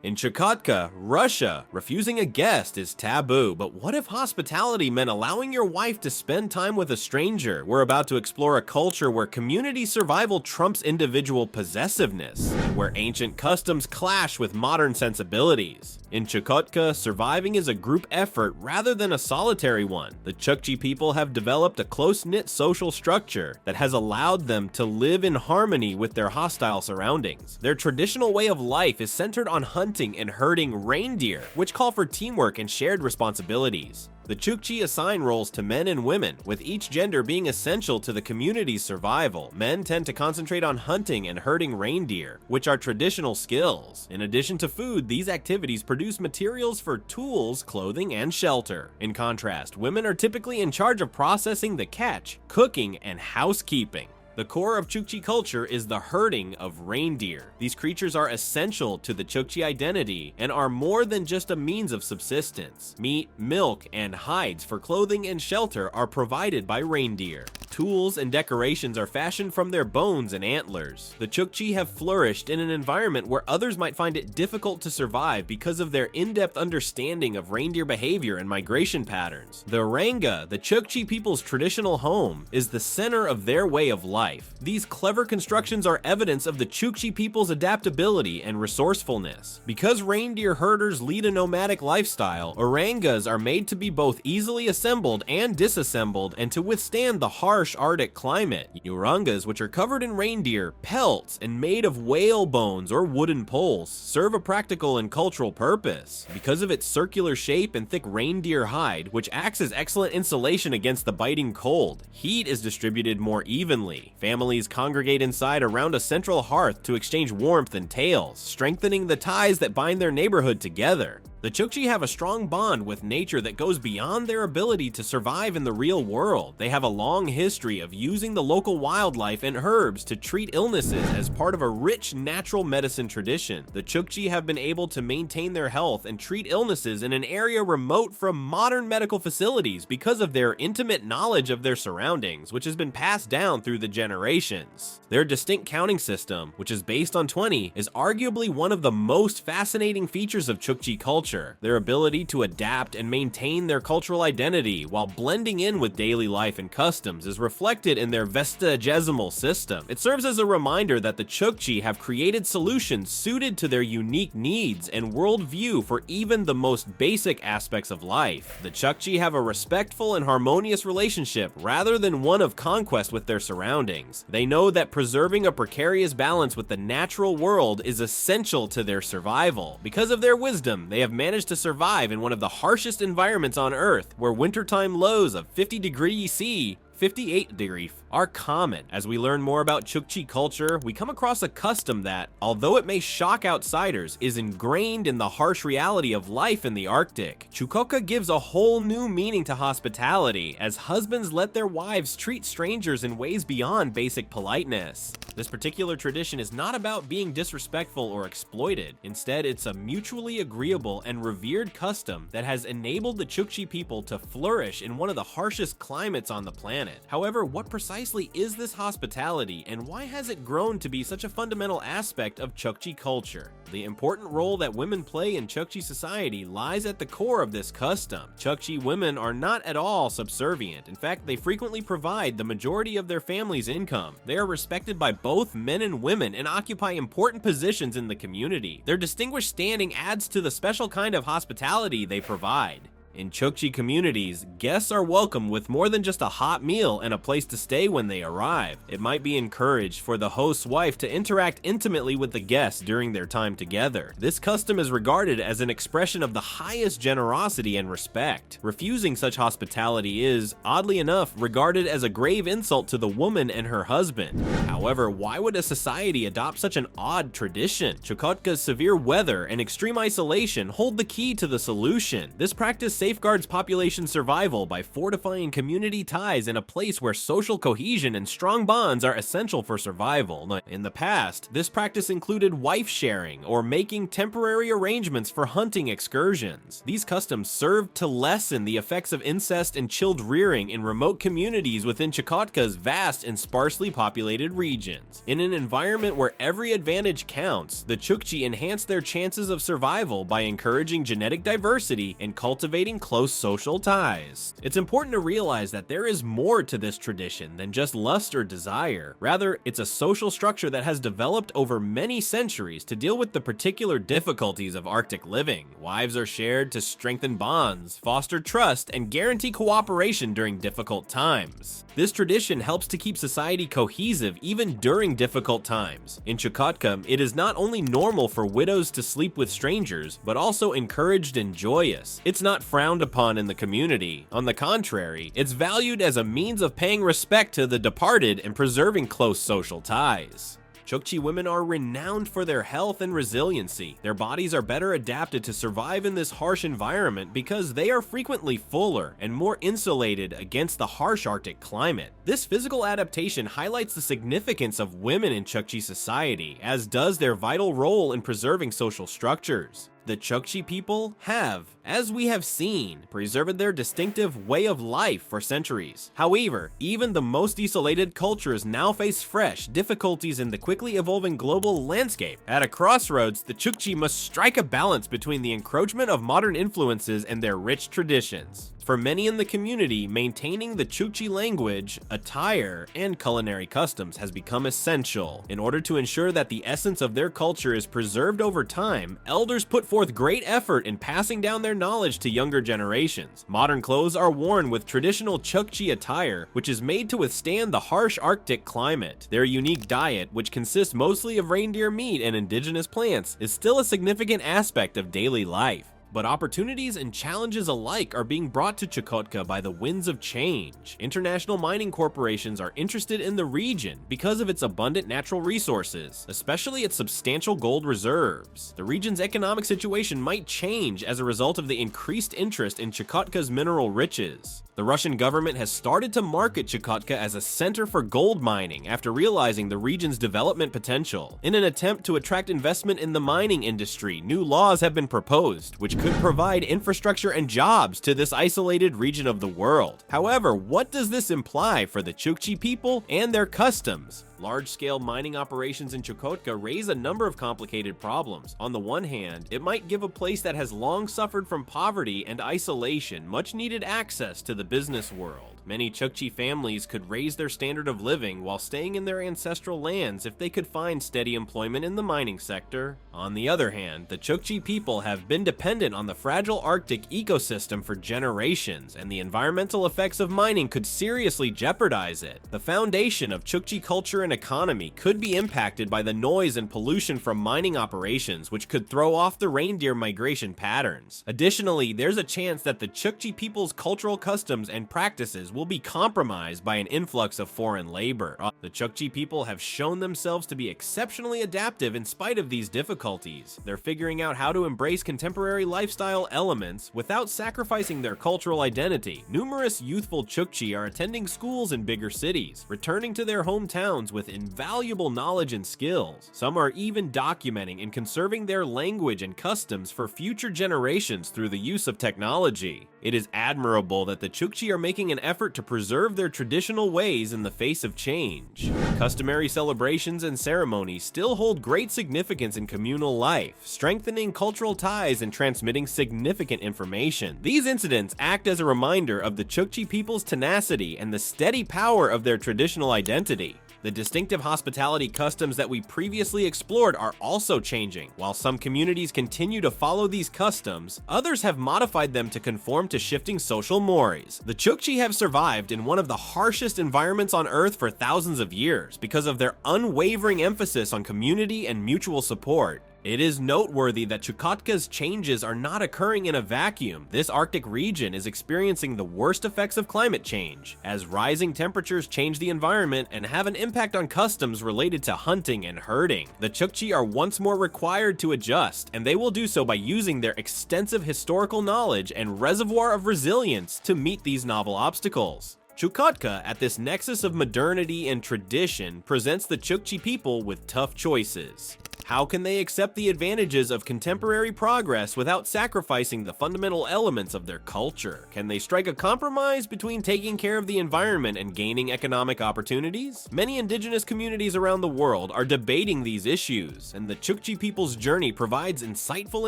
In Chukotka, Russia, refusing a guest is taboo, but what if hospitality meant allowing your wife to spend time with a stranger? We're about to explore a culture where community survival trumps individual possessiveness, and where ancient customs clash with modern sensibilities. In Chukotka, surviving is a group effort rather than a solitary one. The Chukchi people have developed a close-knit social structure that has allowed them to live in harmony with their hostile surroundings. Their traditional way of life is centered on hunting and herding reindeer, which call for teamwork and shared responsibilities. The Chukchi assign roles to men and women, with each gender being essential to the community's survival. Men tend to concentrate on hunting and herding reindeer, which are traditional skills. In addition to food, these activities produce materials for tools, clothing, and shelter. In contrast, women are typically in charge of processing the catch, cooking, and housekeeping. The core of Chukchi culture is the herding of reindeer. These creatures are essential to the Chukchi identity and are more than just a means of subsistence. Meat, milk, and hides for clothing and shelter are provided by reindeer. Tools and decorations are fashioned from their bones and antlers. The Chukchi have flourished in an environment where others might find it difficult to survive because of their in-depth understanding of reindeer behavior and migration patterns. The Ranga, the Chukchi people's traditional home, is the center of their way of life. These clever constructions are evidence of the Chukchi people's adaptability and resourcefulness. Because reindeer herders lead a nomadic lifestyle, orangas are made to be both easily assembled and disassembled and to withstand the harsh Arctic climate. Orangas, which are covered in reindeer pelts and made of whale bones or wooden poles, serve a practical and cultural purpose. Because of its circular shape and thick reindeer hide, which acts as excellent insulation against the biting cold, heat is distributed more evenly. Families congregate inside around a central hearth to exchange warmth and tales, strengthening the ties that bind their neighborhood together. The Chukchi have a strong bond with nature that goes beyond their ability to survive in the real world. They have a long history of using the local wildlife and herbs to treat illnesses as part of a rich natural medicine tradition. The Chukchi have been able to maintain their health and treat illnesses in an area remote from modern medical facilities because of their intimate knowledge of their surroundings, which has been passed down through the generations. Their distinct counting system, which is based on 20, is arguably one of the most fascinating features of Chukchi culture. Their ability to adapt and maintain their cultural identity while blending in with daily life and customs is reflected in their vestigial system. It serves as a reminder that the Chukchi have created solutions suited to their unique needs and worldview for even the most basic aspects of life. The Chukchi have a respectful and harmonious relationship rather than one of conquest with their surroundings. They know that preserving a precarious balance with the natural world is essential to their survival. Because of their wisdom, they have managed to survive in one of the harshest environments on Earth, where wintertime lows of 50 degrees C 58 degrees are common. As we learn more about Chukchi culture, we come across a custom that, although it may shock outsiders, is ingrained in the harsh reality of life in the Arctic. Chukotka gives a whole new meaning to hospitality, as husbands let their wives treat strangers in ways beyond basic politeness. This particular tradition is not about being disrespectful or exploited. Instead, it's a mutually agreeable and revered custom that has enabled the Chukchi people to flourish in one of the harshest climates on the planet. However, what precisely is this hospitality, and why has it grown to be such a fundamental aspect of Chukchi culture? The important role that women play in Chukchi society lies at the core of this custom. Chukchi women are not at all subservient. In fact, they frequently provide the majority of their family's income. They are respected by both men and women and occupy important positions in the community. Their distinguished standing adds to the special kind of hospitality they provide. In Chukchi communities, guests are welcomed with more than just a hot meal and a place to stay when they arrive. It might be encouraged for the host's wife to interact intimately with the guests during their time together. This custom is regarded as an expression of the highest generosity and respect. Refusing such hospitality is, oddly enough, regarded as a grave insult to the woman and her husband. However, why would a society adopt such an odd tradition? Chukotka's severe weather and extreme isolation hold the key to the solution. This practice safeguards population survival by fortifying community ties in a place where social cohesion and strong bonds are essential for survival. In the past, this practice included wife sharing or making temporary arrangements for hunting excursions. These customs served to lessen the effects of incest and child rearing in remote communities within Chukotka's vast and sparsely populated regions. In an environment where every advantage counts, the Chukchi enhanced their chances of survival by encouraging genetic diversity and cultivating close social ties. It's important to realize that there is more to this tradition than just lust or desire. Rather, it's a social structure that has developed over many centuries to deal with the particular difficulties of Arctic living. Wives are shared to strengthen bonds, foster trust, and guarantee cooperation during difficult times. This tradition helps to keep society cohesive even during difficult times. In Chukotka, it is not only normal for widows to sleep with strangers, but also encouraged and joyous. It's not frowned upon in the community. On the contrary, it's valued as a means of paying respect to the departed and preserving close social ties. Chukchi women are renowned for their health and resiliency. Their bodies are better adapted to survive in this harsh environment because they are frequently fuller and more insulated against the harsh Arctic climate. This physical adaptation highlights the significance of women in Chukchi society, as does their vital role in preserving social structures. The Chukchi people have, as we have seen, preserved their distinctive way of life for centuries. However, even the most isolated cultures now face fresh difficulties in the quickly evolving global landscape. At a crossroads, the Chukchi must strike a balance between the encroachment of modern influences and their rich traditions. For many in the community, maintaining the Chukchi language, attire, and culinary customs has become essential. In order to ensure that the essence of their culture is preserved over time, elders put forth great effort in passing down their knowledge to younger generations. Modern clothes are worn with traditional Chukchi attire, which is made to withstand the harsh Arctic climate. Their unique diet, which consists mostly of reindeer meat and indigenous plants, is still a significant aspect of daily life. But opportunities and challenges alike are being brought to Chukotka by the winds of change. International mining corporations are interested in the region because of its abundant natural resources, especially its substantial gold reserves. The region's economic situation might change as a result of the increased interest in Chukotka's mineral riches. The Russian government has started to market Chukotka as a center for gold mining after realizing the region's development potential. In an attempt to attract investment in the mining industry, new laws have been proposed, which could provide infrastructure and jobs to this isolated region of the world. However, what does this imply for the Chukchi people and their customs? Large-scale mining operations in Chukotka raise a number of complicated problems. On the one hand, it might give a place that has long suffered from poverty and isolation much-needed access to the business world. Many Chukchi families could raise their standard of living while staying in their ancestral lands if they could find steady employment in the mining sector. On the other hand, the Chukchi people have been dependent on the fragile Arctic ecosystem for generations, and the environmental effects of mining could seriously jeopardize it. The foundation of Chukchi culture and economy could be impacted by the noise and pollution from mining operations, which could throw off the reindeer migration patterns. Additionally, there's a chance that the Chukchi people's cultural customs and practices will be compromised by an influx of foreign labor. The Chukchi people have shown themselves to be exceptionally adaptive in spite of these difficulties. They're figuring out how to embrace contemporary lifestyle elements without sacrificing their cultural identity. Numerous youthful Chukchi are attending schools in bigger cities, returning to their hometowns with invaluable knowledge and skills. Some are even documenting and conserving their language and customs for future generations through the use of technology. It is admirable that the Chukchi are making an effort to preserve their traditional ways in the face of change. Customary celebrations and ceremonies still hold great significance in communal life, strengthening cultural ties and transmitting significant information. These incidents act as a reminder of the Chukchi people's tenacity and the steady power of their traditional identity. The distinctive hospitality customs that we previously explored are also changing. While some communities continue to follow these customs, others have modified them to conform to shifting social mores. The Chukchi have survived in one of the harshest environments on Earth for thousands of years because of their unwavering emphasis on community and mutual support. It is noteworthy that Chukotka's changes are not occurring in a vacuum. This Arctic region is experiencing the worst effects of climate change, as rising temperatures change the environment and have an impact on customs related to hunting and herding. The Chukchi are once more required to adjust, and they will do so by using their extensive historical knowledge and reservoir of resilience to meet these novel obstacles. Chukotka, at this nexus of modernity and tradition, presents the Chukchi people with tough choices. How can they accept the advantages of contemporary progress without sacrificing the fundamental elements of their culture? Can they strike a compromise between taking care of the environment and gaining economic opportunities? Many indigenous communities around the world are debating these issues, and the Chukchi people's journey provides insightful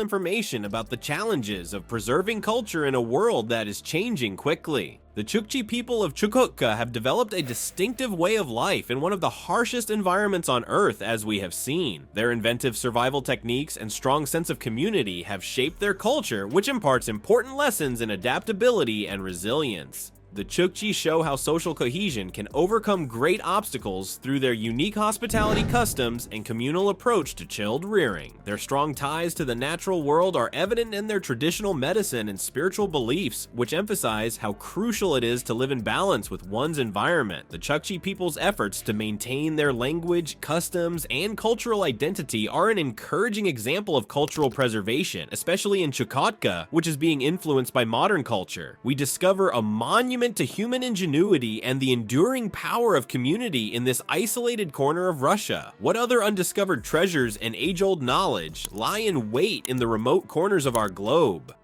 information about the challenges of preserving culture in a world that is changing quickly. The Chukchi people of Chukotka have developed a distinctive way of life in one of the harshest environments on Earth, as we have seen. Their inventive survival techniques and strong sense of community have shaped their culture, which imparts important lessons in adaptability and resilience. The Chukchi show how social cohesion can overcome great obstacles through their unique hospitality customs and communal approach to chilled rearing. Their strong ties to the natural world are evident in their traditional medicine and spiritual beliefs, which emphasize how crucial it is to live in balance with one's environment. The Chukchi people's efforts to maintain their language, customs, and cultural identity are an encouraging example of cultural preservation, especially in Chukotka, which is being influenced by modern culture. We discover a monument to human ingenuity and the enduring power of community in this isolated corner of Russia. What other undiscovered treasures and age-old knowledge lie in wait in the remote corners of our globe?